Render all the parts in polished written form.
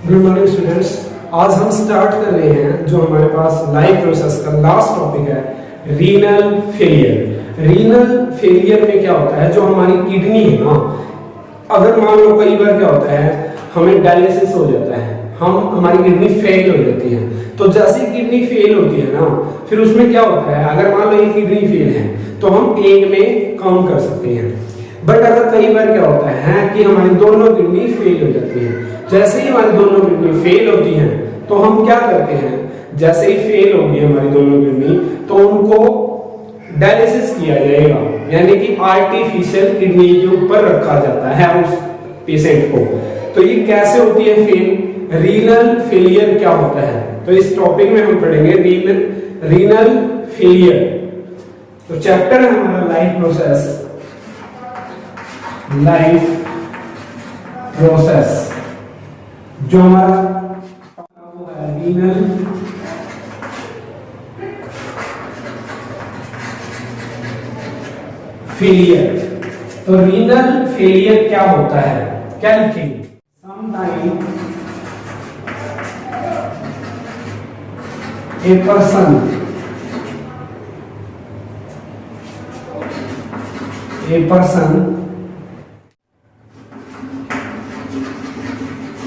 Good morning students. आज हम start कर रहे हैं जो हमारे पास लाइफ प्रोसेस का लास्ट टॉपिक है, रीनल फेलियर। रीनल फेलियर में क्या होता है, जो हमारी किडनी है ना, अगर मान लो कई बार क्या होता है हमें डायलिसिस हो जाता है, हमारी किडनी फेल हो जाती है। तो जैसे किडनी फेल होती है ना, फिर उसमें क्या होता है, अगर मान लो ये किडनी फेल है तो हम एक में काउंट कर सकते हैं। बट अगर कई बार क्या होता है कि हमारी दोनों किडनी फेल हो जाती है, जैसे ही हमारी दोनों किडनी फेल होती हैं तो हम क्या करते हैं, जैसे ही फेल होगी हमारी दोनों किडनी तो उनको डायलिसिस किया जाएगा, यानी कि आर्टिफिशियल किडनी के ऊपर रखा जाता है उस पेशेंट को। तो ये कैसे होती है फेल, रीनल फेलियर क्या होता है, तो इस टॉपिक में हम पढ़ेंगे रीनल फेलियर। तो चैप्टर है हमारा लाइफ प्रोसेस, जो हमारा वो है रीनल फेलियर। तो रीनल फेलियर क्या होता है, क्या लिखेंगे, समटाइम a person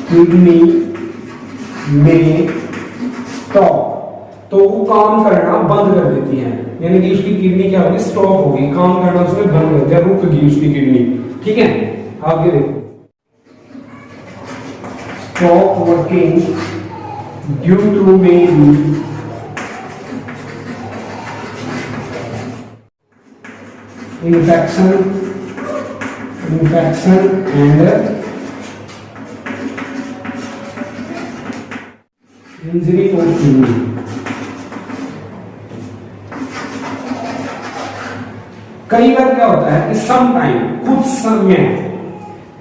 किडनी में स्टॉप, तो वो काम करना बंद कर देती है, यानी कि उसकी किडनी क्या होगी, स्टॉप होगी, काम करना उसमें बंद कर दिया, रुक गई उसकी किडनी। ठीक है, आगे देखो, stop working due to maybe infection and injury of kidney। कई बार क्या होता है कि सम टाइम, कुछ समय,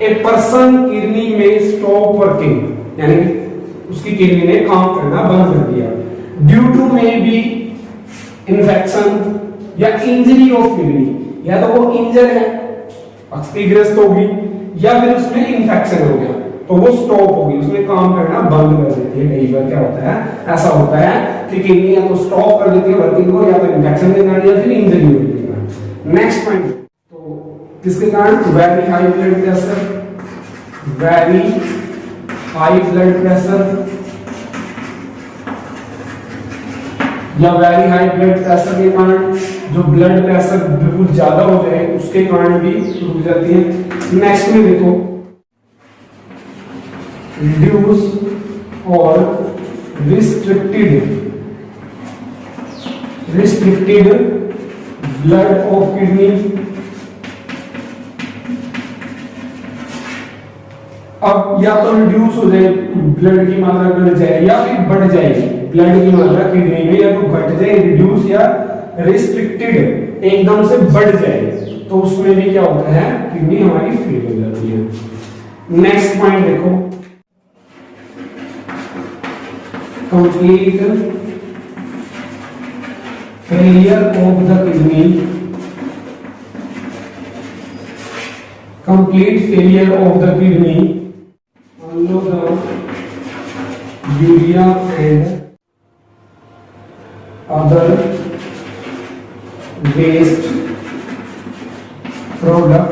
ए पर्सन किडनी में स्टॉप वर्किंग, यानी उसकी किडनी ने काम करना बंद कर दिया, due to maybe infection या इंजरी ऑफ किडनी, या तो वो इंजर है, क्षतिग्रस्त होगी, या फिर उसमें इन्फेक्शन हो गया तो वो स्टॉप होगी, उसमें काम करना बंद कर देती है। कई बार क्या होता है, ऐसा होता है कि किडनी या तो स्टॉप कर देती है वर्किंग को, या फिर इन्फेक्शन के कारण या फिर इंजरी होने के कारण। नेक्स्ट पॉइंट, तो किसके कारण, very high blood pressure, very high blood pressure या वेरी हाई ब्लड प्रेशर के कारण, जो ब्लड प्रेशर बिल्कुल ज्यादा हो जाए उसके कारण भी रुक जाती है। नेक्स्ट में देखो, रिड्यूस और रिस्ट्रिक्टेड ब्लड ऑफ किडनी। अब या तो रिड्यूस हो जाए, ब्लड की मात्रा घट जाए, या फिर बढ़ जाएगी ब्लड की मात्रा किडनी में, या तो घट जाए, रिड्यूस या रिस्ट्रिक्टेड एकदम से बढ़ जाए, तो उसमें भी क्या होता है, किडनी हमारी फेल हो जाती है। नेक्स्ट पॉइंट देखो, complete failure of the kidney, complete failure of the kidney, मान लो the urea and other waste product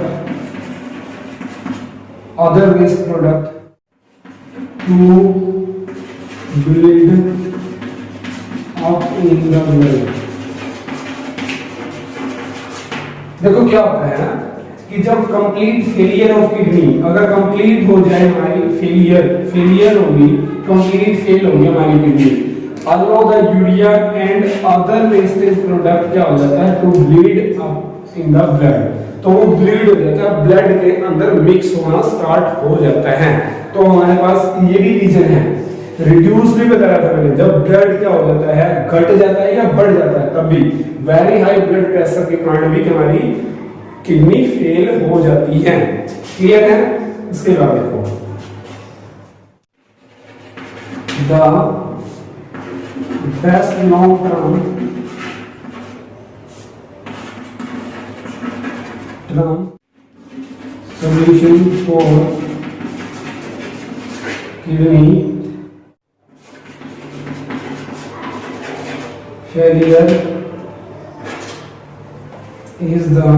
to build up in the blood। देखो क्या होता है ना कि जब कंप्लीट फेलियर ऑफ किडनी, अगर कंप्लीट हो जाए हमारी फेलियर होगी, कंप्लीट फेल होगी हमारी kidney, allow the urea and other wastage product क्या हो जाता है, to bleed up in the blood, तो वो ब्लीड हो जाता है, ब्लड के अंदर मिक्स होना स्टार्ट हो जाता है। तो हमारे पास ये भी रीजन है, रिड्यूस भी बताया था मैंने, जब ब्लड क्या हो जाता है, घट जाता है या बढ़ जाता है, तब भी वेरी हाई ब्लड प्रेशर के कारण भी हमारी किडनी फेल हो जाती है। क्लियर है, इसके बाद देखो, the best long term solution for kidney failure is the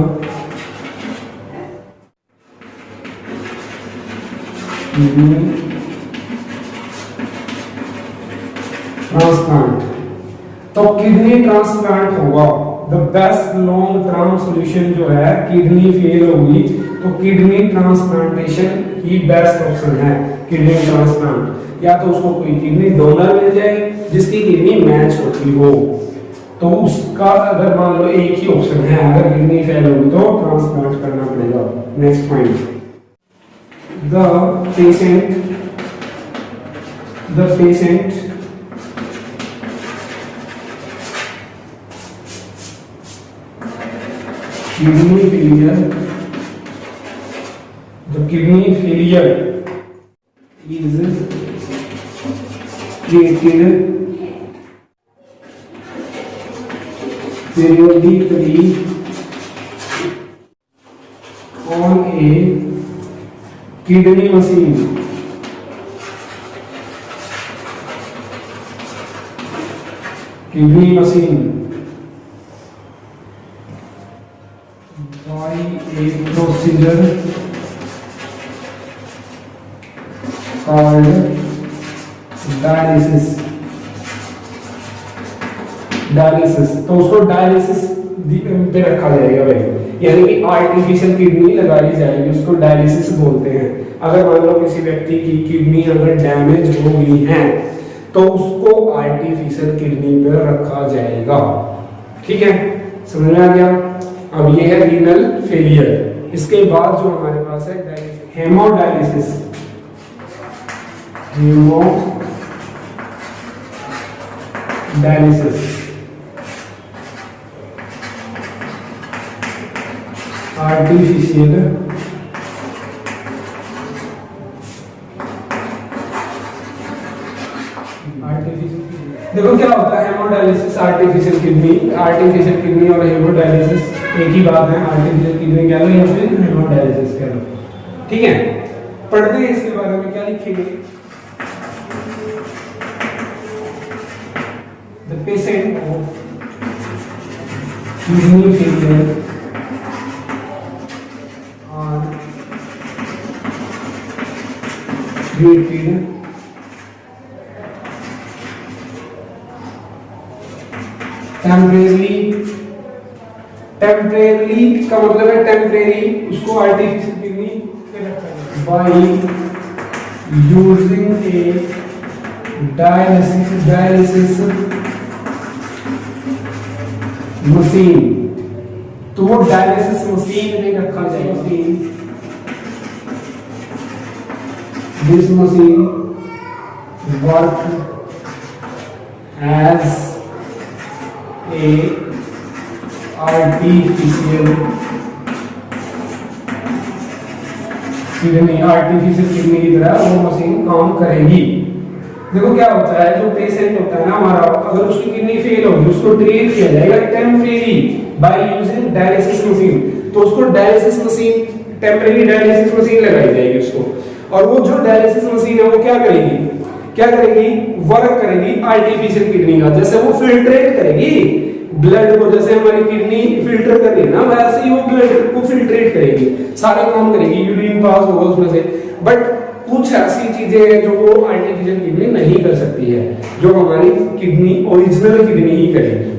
kidney transplant. तो किडनी ट्रांसप्लांट होगा the best long term solution जो है, किडनी फेल होगी तो किडनी ट्रांसप्लांटेशन ही बेस्ट ऑप्शन है। किडनी ट्रांसप्लांट, या तो उसको कोई किडनी डोनर मिल जाए जिसकी किडनी मैच होती हो, तो उसका अगर मान लो एक ही ऑप्शन है, अगर किडनी फेल होगी तो ट्रांसप्लांट करना पड़ेगा। Next point, the patient kidney failure, the kidney failure is treated periodically on a kidney machine by a procedure called dialysis। तो उसको डायलिसिस पे रखा जाएगा भाई, यानी कि आर्टिफिशियल किडनी लगाई जाएगी, उसको डायलिसिस बोलते हैं। अगर मान लो किसी व्यक्ति की किडनी अगर डैमेज हो गई है तो उसको आर्टिफिशियल किडनी पे रखा जाएगा। ठीक है, समझ में आ गया। अब ये है रीनल फेलियर। इसके बाद जो हमारे पास है हेमोडायलिसिस। आर्टिफिशियल देखो क्या होता है हेमोडायलिसिस, आर्टिफिशियल किडनी और हेमोडायलिसिस एक ही बात है। आर्टिफिशियल किडनी कह लो या फिर हेमोडायलिसिस कह लो। ठीक है, पढ़ते हैं इसके बारे में क्या लिखेंगे। The patient of kidney failure are treated temporary का मतलब है टेम्परेरी, उसको आर्टिफिशियल किडनी पे रखा है by using a dialysis machine. तो वो डायलिसिस मशीन में रखा जाएगा। This machine work as a artificial kidney की तरह वो मशीन काम करेगी। देखो क्या होता है, जो पेशेंट होता है ना हमारा, अगर उसकी किडनी फेल होगी उसको ट्रीट किया जाएगा temporary by using dialysis machine. तो उसको dialysis machine, temporary dialysis machine लगाई जाएगी उसको, और वो जो डायलिसिस मशीन है वो क्या करेगी वर्क करेगी आर्टिफिशियल किडनी का। जैसे वो फिल्ट्रेट करेगी ब्लड को, जैसे हमारी किडनी फिल्टर कर रही है ना, वैसे ही वो ब्लड को फिल्ट्रेट करेगी, सारे काम करेगी, यूरिन पास होगा उसमें से। बट कुछ ऐसी चीजें हैं जो वो आर्टिफिशियल किडनी नहीं कर सकती है, जो हमारी किडनी ओरिजिनल किडनी ही करेगी।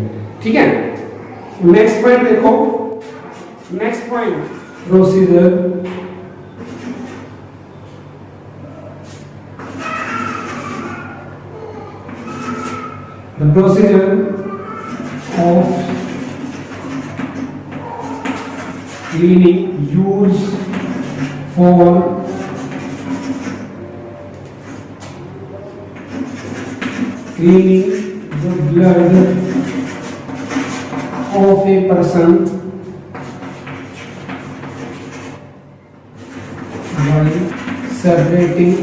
ठीक है, नेक्स्ट पॉइंट देखो। Next point, procedure the procedure of cleaning used for cleaning the blood of a person by separating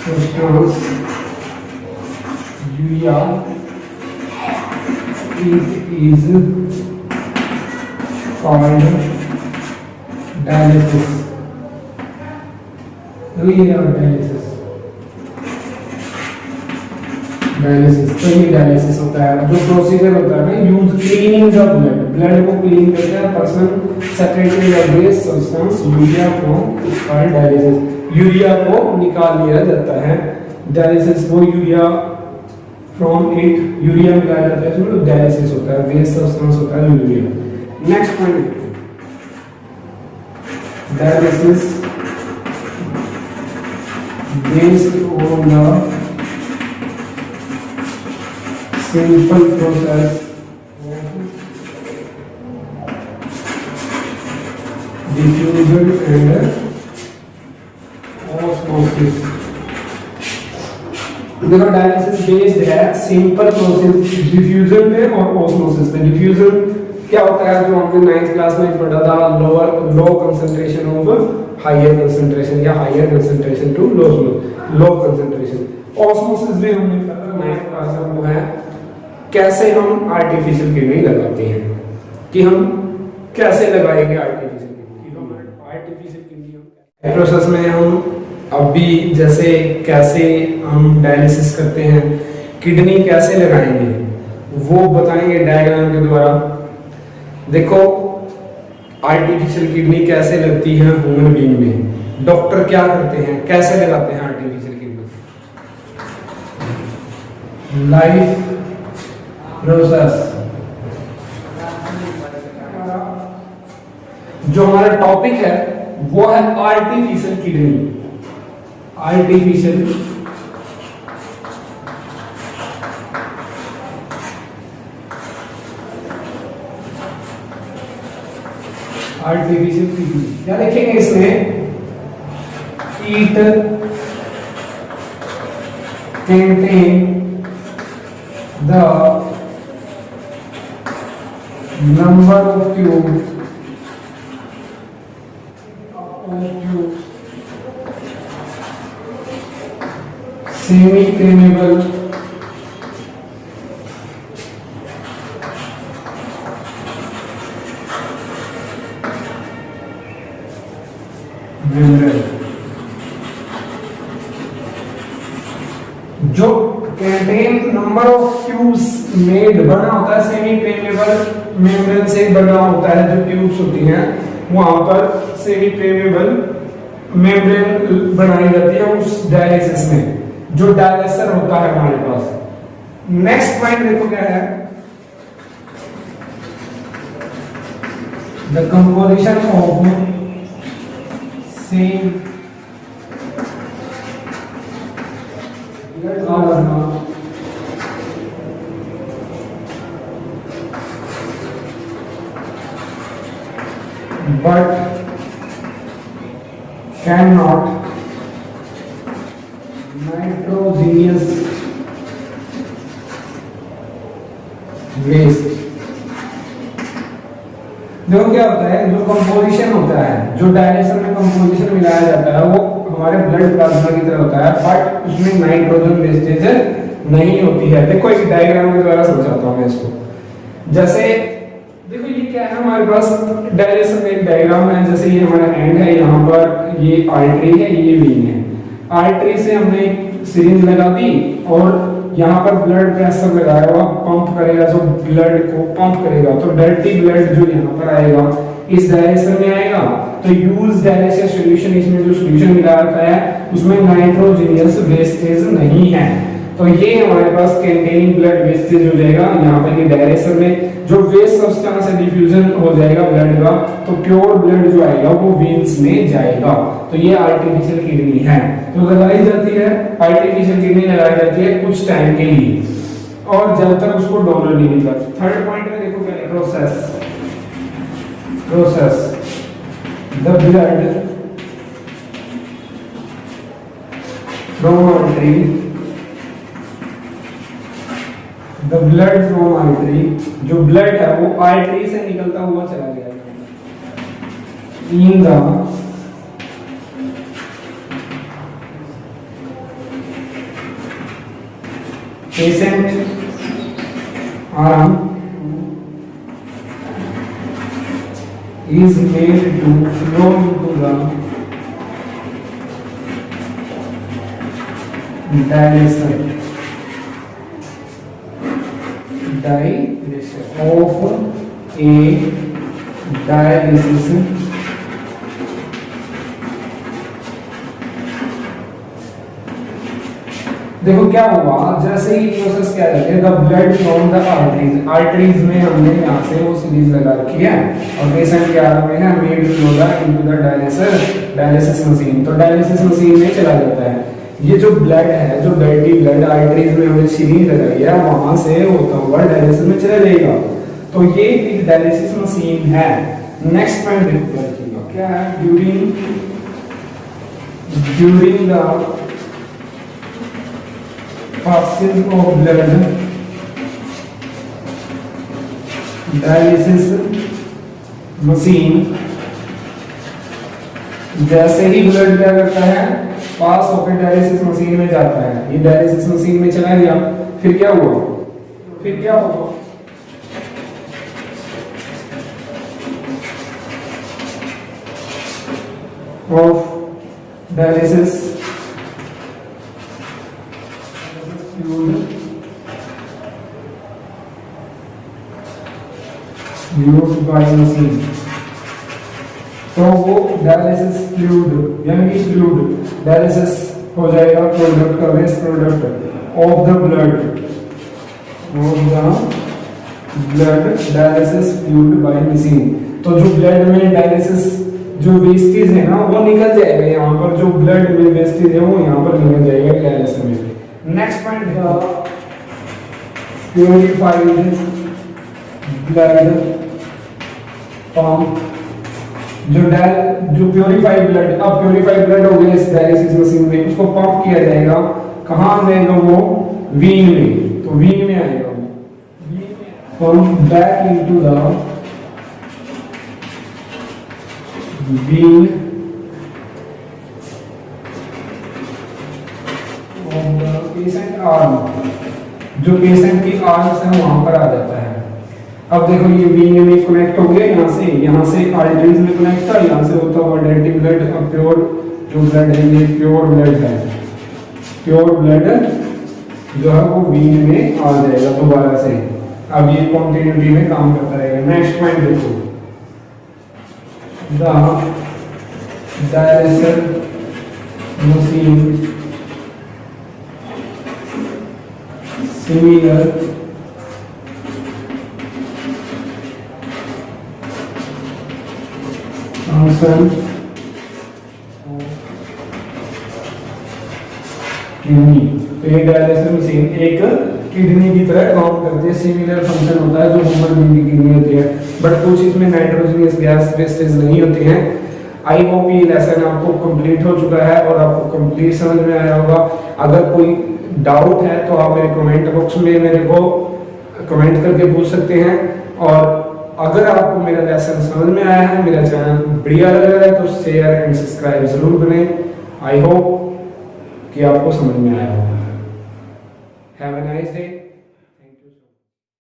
substance urea, it is called dialysis, dialysis dialysis तो ये डायलिसिस होता है। जो procedure होता है ना, use cleaning the blood, blood को clean करते हैं person separating the waste substance urea from dialysis, urea को निकाल लिया जाता है। डायलिसिस वो यूरिया फ्रॉम इट, यूरिया निकाला जाता है, तो डायलिसिस होता है, वेस्ट सब्सटेंस होता है urea. Next point, dialysis based on the simple process diffusion and osmosis। देखो डायलिसिस बेस्ड है सिंपल प्रोसेस डिफ्यूजन पे और ऑस्मोसिस पे। डिफ्यूजन क्या होता है, जो हमने 9th क्लास में पढ़ा था, low concentration of higher concentration या higher concentration to low concentration. Osmosis भी हमने पढ़ा 9th क्लास में, वो है कैसे हम आर्टिफिशियल किडनी लगाते हैं, कि हम कैसे लगाएंगे आर्टिफिशियल किडनी। प्रोसेस में हम अभी जैसे कैसे हम डायलिसिस करते हैं, किडनी कैसे लगाएंगे वो बताएंगे डायग्राम के द्वारा। देखो आर्टिफिशियल किडनी कैसे लगती है ह्यूमन बीइंग में, डॉक्टर क्या करते हैं, कैसे लगाते हैं आर्टिफिशियल किडनी। लाइफ प्रोसेस, जो हमारा टॉपिक है वो है आर्टिफिशियल किडनी। आर्टिफिशियल किडनी क्या लिखेंगे इसमें, it contain the number of tubes semi permeable membrane, जो contain number of tubes made बना होता है, सेमी परमेबल मेम्ब्रेन से बना होता है, जो ट्यूब्स होती हैं वहां पर सेमी परमेबल मेम्ब्रेन बनाई जाती है उस डायलिसिस में, जो डायलिसर होता है हमारे पास। नेक्स्ट पॉइंट देखो क्या है, the composition of same but cannot nitrogenous waste। देखो क्या होता है, जो कंपोजिशन होता है, जो डायलिसिस में कंपोजिशन मिलाया जाता है वो हमारे ब्लड प्लाज्मा की तरह होता है, बट उसमें नाइट्रोजन वेस्टेज नहीं होती है। देखो एक डायग्राम के द्वारा समझाता हूं मैं इसको। जैसे देखो ये क्या है, हमारे पास डायलिसिस में एक डायग्राम है, जैसे ये हमारा एंड है, यहाँ पर ये आर्टरी है, ये वेन है। आर्टरी से हमने एक सिरिंज लगा दी और यहाँ पर ब्लड प्रेशर लगाया हुआ, पंप करेगा, जो ब्लड को पंप करेगा, तो डर्टी ब्लड जो यहाँ पर आएगा इस डायलिसिस में आएगा। तो यूज डायलिसिस सॉल्यूशन, इसमें जो सॉल्यूशन मिला रहता है उसमें नाइट्रोजनियस वेस्टेज नहीं है, तो ये हमारे पास कंटेनिंग ब्लड वेस्टेज हो जाएगा। यहाँ पर ये डायलिसिस में जो वेस्ट सब्सटेंस से डिफ्यूजन हो जाएगा ब्लड का, तो प्योर ब्लड जो आएगा वो वेन्स में जाएगा। तो ये आर्टिफिशियल किडनी है, तो लगाई जाती है, आर्टिफिशियल किडनी लगाई जाती है कुछ टाइम के लिए और जब तक उसको डोनर नहीं मिलता। थर्ड पॉइंट में देखो क्या है, process the blood from artery, the blood from artery, जो ब्लड है वो आर्टरी से निकलता हुआ चला गया in the patient arm is made to flow into the dilation of a dialysis देखो क्या हुआ, जैसे ही प्रोसेस क्या रहती है, the blood from the arteries, arteries में हमने यहाँ से वो सीरीज लगा रखी है और पेशेंट क्या में है made flow into the dialysis machine, तो डायलिसिस मशीन में चला जाता है। ये जो ब्लड है, जो डर्टी ब्लड आर्टरीज में हमने सीरीज लगाई है, वहां से होता हुआ डायलिसिस में चला जाएगा, तो ये एक डायलिसिस मशीन है। नेक्स्ट पॉइंट देखिएगा क्या है, during the passage of blood dialysis machine, जैसे ही ब्लड क्या करता है, पास होकर डायलिसिस मशीन में जाता है, ये डायलिसिस मशीन में चला गया, फिर क्या हुआ, फिर क्या होगा, of dialysis used by machine, तो वो डायलिसिस फ्लूइड यानी कि फ्लूइड डायलिसिस हो जाएगा प्रोडक्ट का, waste product of the blood dialysis fluid by machine, तो जो ब्लड में डायलिसिस जो वेस्टेज है ना वो निकल जाएगा, यहाँ पर जो ब्लड में वेस्टेज है वो यहाँ पर निकल जाएगा डायलिसिस में। नेक्स्ट पॉइंट है प्योरीफाइड ब्लड पंप, जो प्योरीफाइड ब्लड, अब प्योरीफाइड ब्लड हो गया इस डायलिसिस मशीन में, उसको पंप किया जाएगा, कहाँ जाएगा वो, वीन में, तो वीन में आएगा वो, pump back into the vein of the patient arm, जो पेशेंट की आर्म से वहां पर आ जाता है। अब देखो ये वीन में कनेक्ट हो गया, यहाँ से आर्टरीज में कनेक्ट था, यहाँ से होता हुआ डर्टी ब्लड, अब प्योर जो ब्लड है ये प्योर ब्लड है, प्योर ब्लड जो है वो वीन में आ जाएगा दोबारा से, अब ये कंटिन्यूटी में काम करता रहेगा। नेक्स्ट पॉइंट देखो, the dialysis machine similar function kidney, तो ये डायलिसिस मशीन एक किडनी की तरह काम करती है, सिमिलर फंक्शन होता है जो ह्यूमन बीइंग की किडनी होती है, बट कुछ इसमें नाइट्रोजनियस गैस वेस्टेज नहीं होती है। आई होप ये लेसन आपको कंप्लीट हो चुका है और आपको कंप्लीट समझ में आया होगा। अगर कोई डाउट है तो आप मेरे कमेंट बॉक्स में मेरे को कमेंट करके पूछ सकते हैं, और अगर आपको मेरा लेसन समझ में आया है, मेरा चैनल बढ़िया लग रहा है, तो शेयर एंड सब्सक्राइब जरूर करें। आई होप कि आपको समझ में आया होगा। Have a nice day.